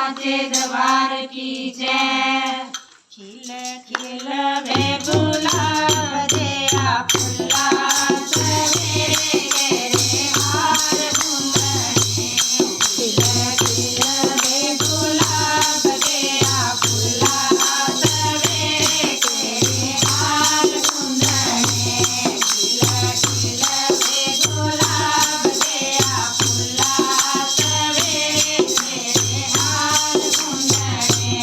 साचे दरबार की जय। खिल खिल वे गुलाब जया फुल्ला सवेरे तेरे हार गुंदने। खिल खिल वे गुलाब जया फुल्ला सवेरे तेरे हार गुंदने। खिल खिल वे गुलाब जया फुल्ला सवेरे तेरे हार गुंदने।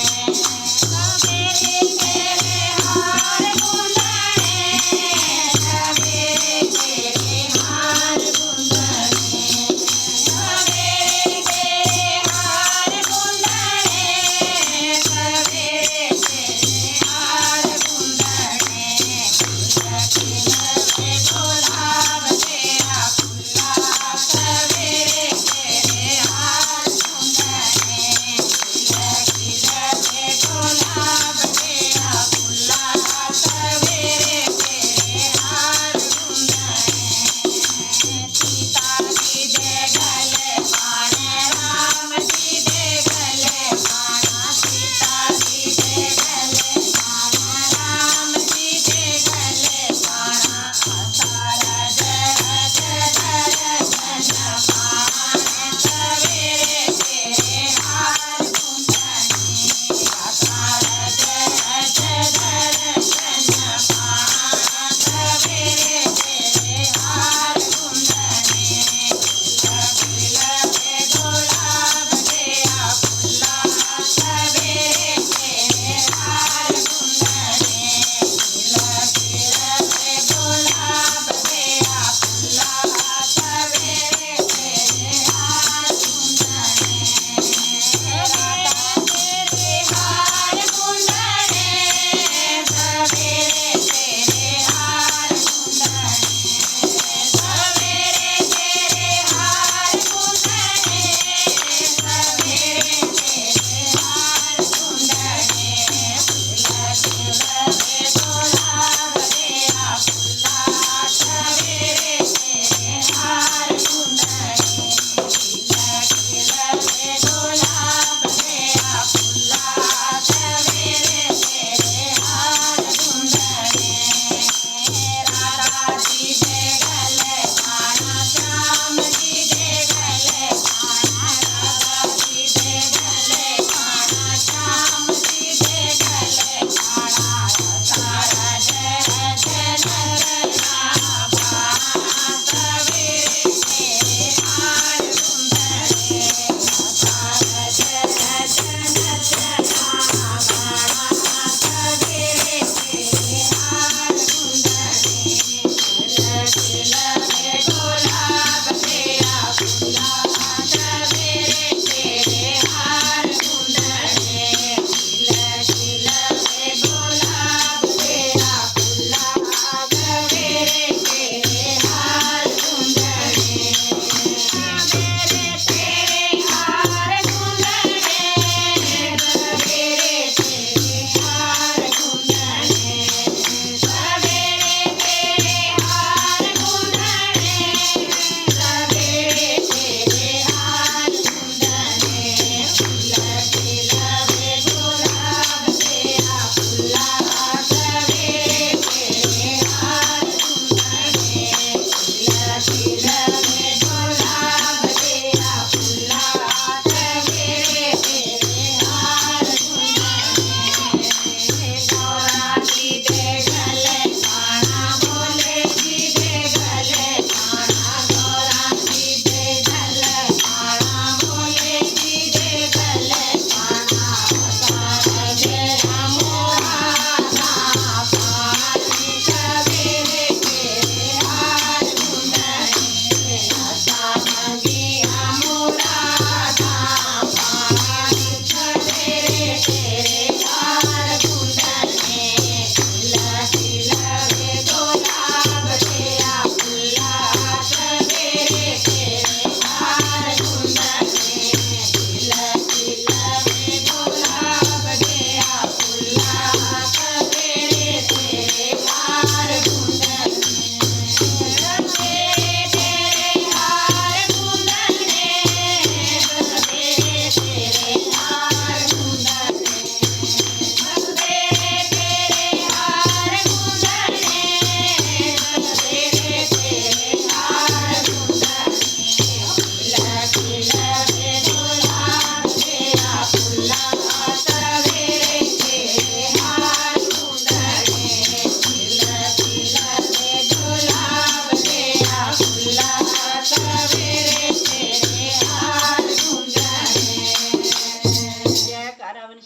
सवेरे तेरे हार गुंदने, सवेरे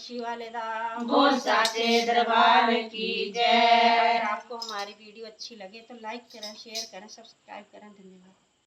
काशी वाले धाम बोल साचे दरबार की जय। अगर आपको हमारी वीडियो अच्छी लगे तो लाइक करें, शेयर करें, सब्सक्राइब करें। धन्यवाद।